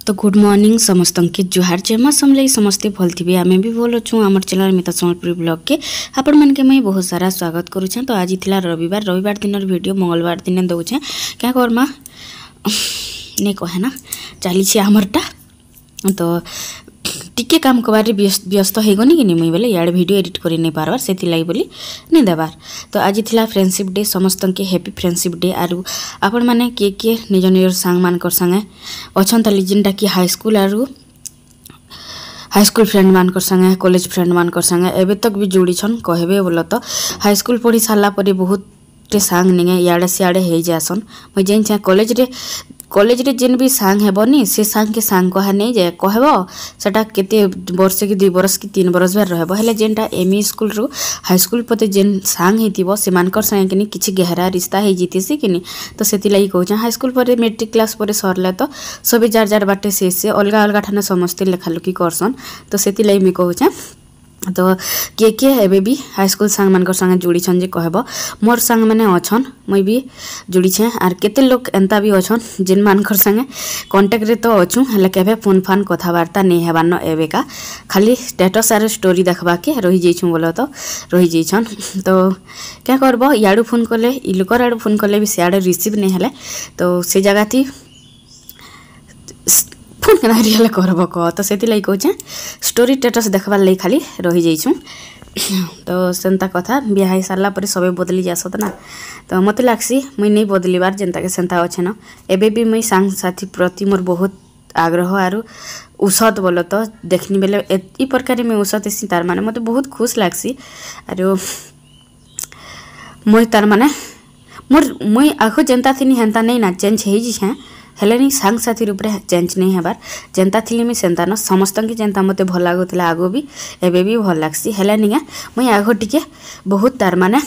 तो good morning समस्त के जुहार जमा समले समस्ते भल थी आम भी भल अच्छु आम चैनल मिता सम्बलपुरी ब्लॉग के आपण मन के मैं बहुत सारा स्वागत करुचे। तो आज थिला रविवार दिन वीडियो मंगलवार दिन दौचे क्या करमा नहीं कहे ना चली आमरटा तो टिके काम कबार व्यस्त हो गनी कि मुई बोले यार वीडियो एडिट कर नहीं पार्बार से बोली नहीं देवार। तो आज थिला फ्रेंडशिप डे समस्त के हैप्पी फ्रेंडशिप डे। आरु आपण माने किए निज निज सांग मान संगे अच्छा ताली जिनटा कि हाई स्कूल फ्रेंड मान संगे कॉलेज फ्रेंड मान संगे एबे तक भी जोड़ी छन कहबे बोल तो हाई स्कूल पढ़ी सारा पर बहुत सांग नहीं इे सियाड़े हो जासन मुझे जेन कॉलेज रे जेन भी सांग हेबनी से सांग के सांग कहा नहीं जाए कहब सेटा केते वर्ष कि 2 वर्ष कि 3 वर्ष भर रहबो हेले जेनटा एमई स्कूल रु हाई स्कूल पते जेन सांग हेतिबो से मानकर संगे किनी किछि गहरा रिश्ता हे जीतीसी किनी। तो सेति लई कहू हाई स्कूल पर मैट्रिक क्लास पर सरले तो सबे जार जार बाटे से अलगा अलगा ठाने समस्ते लेखालुकी करसन। तो सेति लई मी कहू तो किए एबे भी हाई स्कूल सांग मान संगे जोड़ी छन जे कहब मोर सांग मैंने अच्छन मुई भी जोड़ी छे आर केते लोग एंता भी अच्छन जिन मानकर संगे कांटेक्ट रे तो अच्छु हेले केबे फोन फान कथावार्ता नहीं हेबान एबे का खाली स्टेटस आर स्टोरी देखबा के रही जाइछु बोलो तो रही जाइछन। तो क्या करब याडू फोन कले इ लोकर आडू फोन कले भी सियाडे रिसीव नहीं हेले तो से जगह थी फोन के रियल करब कह तो से कहचे स्टोरी स्टेटस देखबार लई खाली रही जाइछु। तो सेंता कथा बिहा हो सारा पर सब बदली जासत ना तो मत लागसी मुई नहीं बदलिबार जेनता के सेंता अच्छे न एबे भी मुई सांग साथी प्रति मोर बहुत आग्रह आरु उषत बोल तो देखनी बेले ई प्रकार में उषत एसी तार माने मते बहुत खुश लागसी। आरु मुई तार माने मोर मुई आखो जेनता थिनी हेंता नहीं ना चेंज हो जी हेले नहीं सांग साथी रूप रे चेंज नहीं हेबार जेनता थिली मी सेंता न समस्त के जेनता मते भल लागुतला आगो भी एबे भी भल लागसी हेले नहीं मुई आगो टिके बहुत तार माने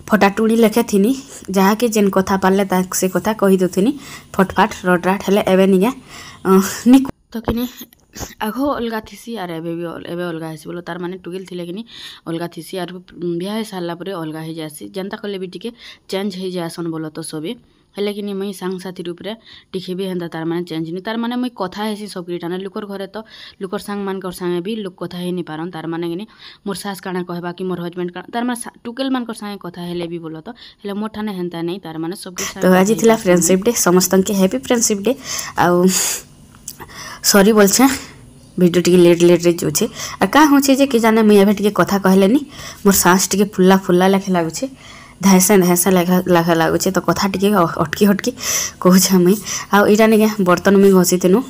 फटाटुणी लेखे थिनी जहा के जेन कथा पाले ता से कथा कहि दथुनी फटफाट रटराट हेले एबे नहीं तो किने आगो अलगा थीसी आर एबे अलगा हेसी बोलो तार माने टुगेल थिले किनी अलगा थीसी आर बियाह सारला परे अलगा हो जासी जेनता कले भी टिके चेंज हो जासन बोलो तो सबे हेले कि मुई सांग साथी रूप रे टिके भी हेंता तार माने चेंज नहीं तार माने मुई कथा हेसी सबकी टाने लुकर घरे तो लुकर सांग मान संगे भी लोक कथा हे नहीं पारन तार माने कि मोर सास काना कहबा कि मोर हस्बैंड काना तार माने टुकेल मान संगे कथा हेले भी बोलो तो हेले मोर ठाने हेंता नहीं तार माने सबकी। तो आज थिला फ्रेंडशिप डे समस्त के हैप्पी फ्रेंडशिप डे आउ सॉरी बोलछे वीडियो टी लेट रे जोछे आ का होछे जे कि जाने मुई एबे टिके कथा कहलेनी मोर सांस टिके फुल्ला लेखे लागुछे धायसा लाखा लगुचे तो कथा टी अटकी कहूँ मुई आईटा नहीं बर्तन मुई घसी तेनु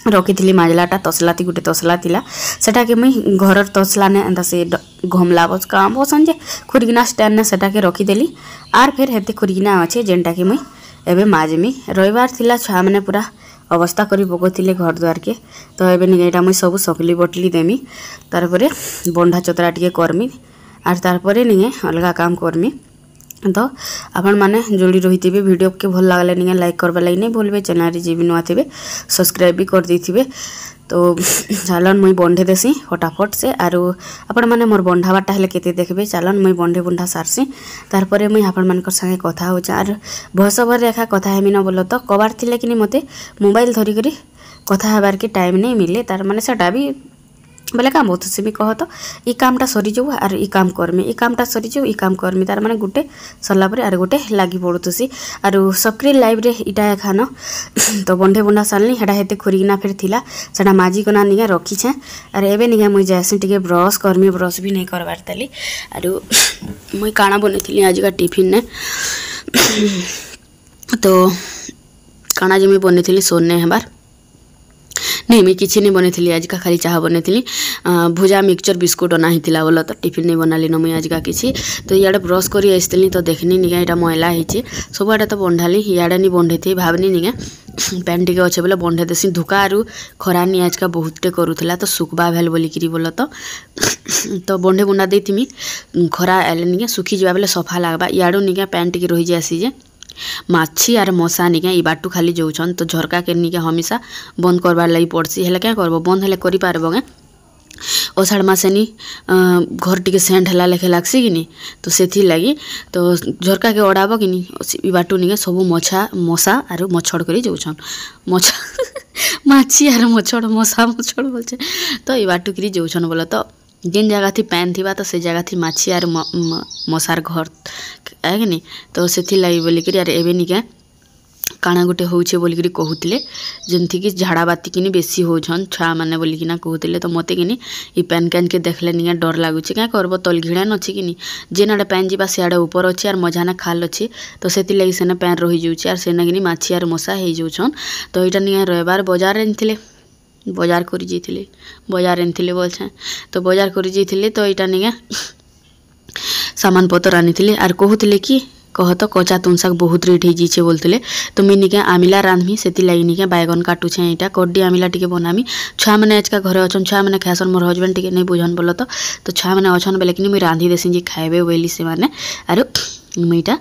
रखी थी माजलाटा तसला गोटे तसला थिला सेटा के मुई घर तसला ने एंता से घमला बस काम बसन जे खुरगिना स्टैंड ने सेटा के रखीदेली आर फिर हेते खुरगिना अच्छे जेनटा कि मुई एबे माजमी रविवार थिला छुआ मैंने पूरा अवस्था करी पकोथिले घर द्वार के। तो एबे नहीं एटा मुई सब सकली बटली देमी तार परे बंधा चतरा टिके करमी आर तारपरे नहीं अलगा काम करमी। तो आपण माने जोड़ी रही थे वीडियो के भल लगले नहीं लाइक करवा लगी नहीं भूलबे चैनल जी भी नुआ थे सब्सक्राइब भी कर दी। तो चलन मुई बंधे देसी फटाफट से आरु आपण माने मोर बंधाबाटा हेले केते देखबे चलन मुई बंधा सारसी तारपरे मुई आपण मानकर संगे कथा हो आर भस भर रेखा कथा हेमी न बोलो तो कबार थिले कि मते मोबाइल धरी करी कथा हेबार के टाइम नहीं मिले तार माने सेटा भी बोले काम बहुत से भी कह तो ई कामटा सरी जाऊ आर ई काम करमी ई कामटा सरी जाऊ ई काम करमी तार माने गुटे सरला परे आर गुटे लागी पड़ुतसी आर सक्रिय लाइव रे इटा खान तो बंधे बुंडा सालनी हेडा हेते खुरीना फिर थिला सेटा माजी कोना निगा रखी छे आर एबे निगा मुई जासी टिके ब्रश करमी ब्रश भी नहीं करबार तली आर मुई काना बनेथिली आज का टिफिन ने तो काना जे मुई बनेथिली सोने हेबार नहीं मैं किसी नहीं बनी आज का खाली चाह बनी भुजा मिक्सचर बिस्कुट अना ही बोला तो टिफिन नहीं बनाली न मुई आज का किसी। तो इे ब्रश कर तो देखनी निगा यहाँ मैला होती सबुआड़े तो बंधाली इे नहीं बंधे थी भावनी निगा पैंट टे अच्छे बोले बंधे देसी धुका आरु खरा नहीं आज का बहुते करूला तो सुखबा भेल बोलिकी बोल तो बंधे बुंडा देमी खरा एले निगा सुखी जावा बेले सफा लगवा इड़ू निगा पैंट टे रही जासी जे माछी आर मशा निका ई बाटू खाली जाऊन तो झरका के निका हमेशा बंद करबार लगी पड़सी हेले क्या करब बंद हेले करि पारबो गे अषाढ़ मासे नी घर टी सेंट है लेखे लगसी कि तो से लगी तो झरका के अड़ाब कि बाटू निके सब मछा मशा आरु मच्छड़ कर जाऊन मछा माछी आर मछड़ मशा मछड़ बोलछे तो ई बाटुकरी जोछन बोल तो जिन जगह थी पैन थिबा तो से जगह थी माछी आर मशार घर है कि नहीं तो से लगी बोलिकी आर एवं निके काଣା गोटे होचे बोलिकी कहूले जमती कि झाड़ा बाती कि बेसी होछन छुआ मैंने बोलिकिना कहूले तो मते कि ई पैन कैन के देखले निके डर लगुचे क्या करब तल घिड़ान अच्छे कि जेन आड़े पैन जा सियाड़े ऊपर अच्छे आर मझाना खाल अच्छे तो से लगी सेने पैन रही जाऊे आर सेना कि माछी आर मशा हो जाऊन तो यहाँ निके रविवार बजार आनी बजार कर जाइए बजार आनी बोलछे तो बजार कर जाइए तो यहाँ निके सामान पतर आनी आर कहूले कि कह तो कचा तुन शाग बहुत रेट हो जाइए बोलते तो मुझे निके आमिला रांधमी से लगी निके बैगन काटुछे यहाँ कड्डी आमिला टे बनामी छुआ मैंने आजका घरे अच्छन छुआ मैंने खासन मोर हजबैंड टे नहीं बुझन बोल तो छुआ मैंने अच्छन बोले कि मुझे रांधि देसी जे खाइबे बोली से मैंने आरो मुईटा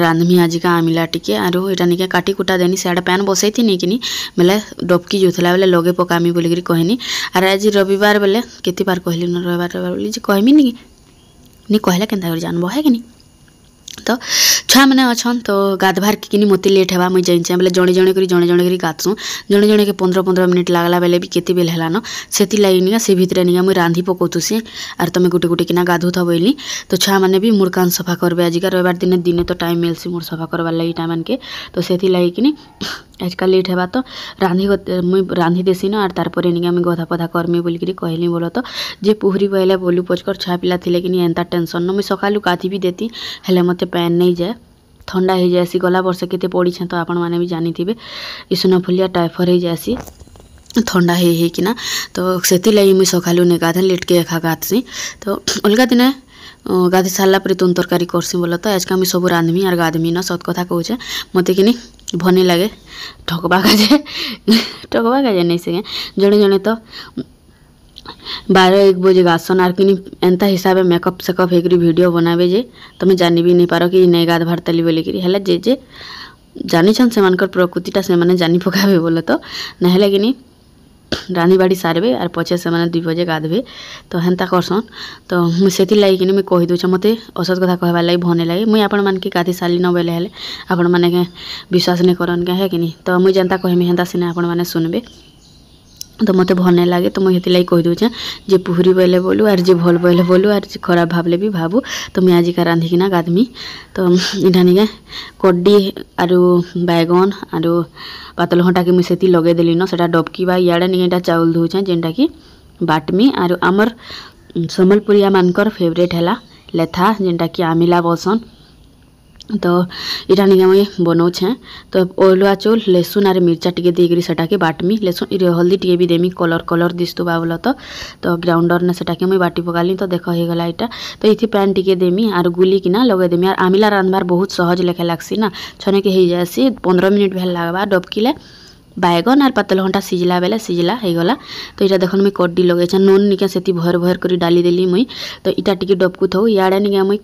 रांधमी आजिका आमिला टिके आरो यहाँ निके काटी कुटा देनी सियाड़े पैन बसई थी नहीं कि बेले डबकी जोला बेले लगे पकामी बोलिकी कहनी आर आज रविवार बेले केते बार कहली न रविवार बोली कहमी नहीं कहले के जानब है कि नहीं तो छुआ मैंने अच्छन तो गाधबार कि मत लेट है मुझे जाइए बोले जड़े जड़े कर गाधसुँ जड़े जड़े के 15-15 मिनट लगला बेले भी केते बेल है से लगी निका से भितर निका मुझे रांधि पकाऊसी आर तुम गोटे गोटे किना गाधुथ बोली तो छुआ मैंने भी मोर कान सफा करबे आजिका रविवार दिन दिन तो टाइम मिलसी मोर सफा करवार लगी टाइम के तो से लगी कि आजकल लेट है तो मुई रांधि देसी ना आर तारपरे निका मुई गधा पधा करमी बोलिकी कहली बोल तो जे पुहरी बहले बोलू पचकर छुआ पिला थिले कि एंता टेंशन न मुई सकालू काथी भी देती हेले मते पैन नहीं जाए ठंडा हो जाएसी गला वर्ष केते पड़ी तो आपण मैंने भी जानी थे इसनोफिलिया टाइफर हो जाएसी ठंडा है कि तो से लगी मुई सकालू नहीं गाधे लेट के एखा गाधसी तो अलगा दिन गाधि सारा पर तुम तरकारी करसी बोल तो आजका मुई सब रांधमी आर गाधमी न सत कथा कहूचे मत कि भनी लगे ठकबा काजे नहीं से जड़े जड़े तो 12-1 बजे गासन आर कि एंता हिसाब मेकअप सेकअप एक वीडियो बनाबे जे तुम जानी भी नहीं पार कि नहीं गाध भारतली बोलिकी हेल्ला जे जानी से प्रकृतिटा से जानी पकाबे बोल तो नहले कि रांधी बाड़ी सारबे आर पचे से 2 बजे गाधबे तो हेन्ता करसन तो मुझे लगी कि कही दूचे मत असत कथा कहबार लगी भने लगे मुई आपण मान के गाधी सारी न बेले हेले आपण मैंने के विश्वास नहीं करन क्या है कि तो मुई जनता कहमी हेन्ता सिने आपण मैंने सुनबे तो मत भल नहीं लगे तो मुझे लगी कही दूचे जे पुहरी बोले बोलू आर जे भल बोले बोलू आर जे खराब भावले भी भावू तो मुझे आजिका रांधिकिना गाधमी तो इटा निके कड्डी आरु बैगन आरु पातल घंटा के मुझे लगे देली न सेटा डबकी बा इे निके चाउल धोचे जेनटा कि बाटमी आरु आमर सम्बलपुरिया मानकर फेवरेट है लेथा जेनटा कि आमिला बसन तो इटा निके मुई बनाऊे तो ओलुआ चौल लेसुन आर मिर्चा टे देकर सेटा के बाटमी लेसुन हल्दी टे भी देमी कलर दिस्तुबा बोल तो ग्राउंडर ने सेटा के मुई बाटी पकाली तो देख हो गला यहाँ तो ये पैन टे देमी आर गुली किना लगे देमी आर आमिला रांधबार बहुत सहज लेखे लगसी ना छने के हो जासी 15 मिनट भी लगवा डबकिले बैगन आर पातल घंटा सिझला बेले सिझला हो गला तो यहाँ देखो मुई कड्डी लगे नून निके से भर भर कर डाली देली मुई तो इटा टे डबकू थो इे निके मुई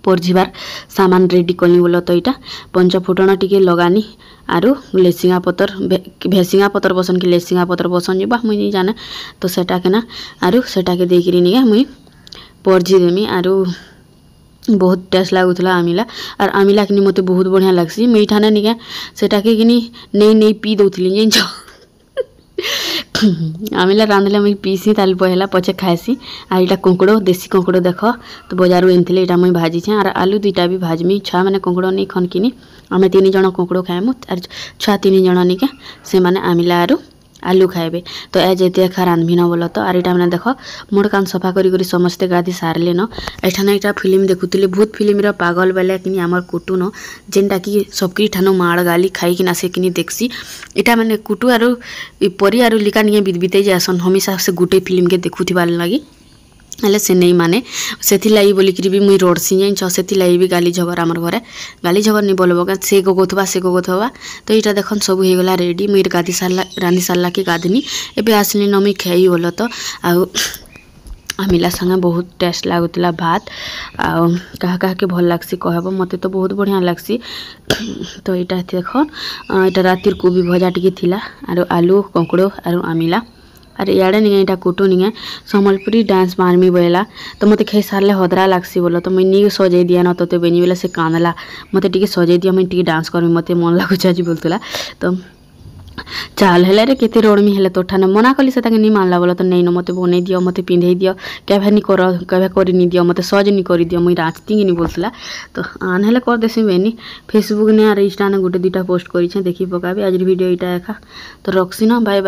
परझिबार सामान रेडी कली बोल तो यहाँ पंचफुटण टे लगानी आरु लेसिंगा पतर भेसिंगा पतर बसन कि लेसिंगा पतर बसन जा मुई नहीं जाने तो सेटा के ना आरु सेटा के देकरी निके मुई परझी देमी आरु बहुत टेस्ट लगुला आमिला और आमिला कि मत बहुत बढ़िया लगसी मीठा ने निके सेटा के नहीं पी दौली जान आमिला रांधले मुई पीसी ताल पहला पचे खाएसी आ इटा कोंकड़ो देसी कोंकड़ो देख तो बजारू एनथिले इटा मुई भाजी और आलू 2टा भी भाजमी छुआ मैंने कोंकड़ो नहीं खनकिनी आम 3 जन कोंकड़ो खाएमु और छुआ 3 जन निके से माने आमिला आरु आलू खाइबे तो ए जेते खा रांधबी न बोल तो आर इटा मैंने देख मोड़ कान सफा करी समस्ते गाधी सारले न एठाने इटा फिल्म देखुले भूत फिल्म पागल बेले कि आमर कुटु न जेनटा कि सबकी ठानो माड़ गाली खाई कि से कि देखसी इटा मैंने कुटु आरु परी आरु लिका निके बीते जासन हमेशा से गुटे फिल्म के देखुथिबार लगी हेले से नहीं माने से बोलिकी भी मुई रोडसी जाइन से भी गाली झगर आमर घरे गाली झगर नहीं बोलबो से गोगोथवा तो यहाँ देखन सब हो गला रेडी मुई गाधी सारला रांधि सारला कि गाधनी एबे आसली न मुई खाई बोल तो आउ आमिला संगे बहुत टेस्ट लगुला भात आ क्या के भल लगसी कहब मत तो बहुत बढ़िया लगसी तो यहाँ देख यहाँ रातिर कोबी भजा टी थिला आरो आलू कोंकड़ो आरो आमिला अरे इे निके यहाँ कुटु निके सम्बलपुरी डांस मारमी बोला तो मत खाई सारे हदरा लगसी बोल तो मुझे सजे दिया न तो बेनी बेला से कांदला मत टे सजे दिया मुझे डांस करमी मत मन लगुच आज बोलूला तो चाल हेले रे केते रोडमी हेले तो ठाने मना कली से ताके नी मानला बोला तो नहीं न मते बनै दियो मते पिंधै दियो केभे नी कर केभे करि नी दियो मते सज नी करि दियो मुई राचती नी बोलसला तो आन हेले कर देसी बेनी फेसबुक ने आर इंस्टा ने गुटे दुटा पोस्ट करी छे देखि पकाबे आज वीडियो इटा एका तो रखसी ना बाय बाय।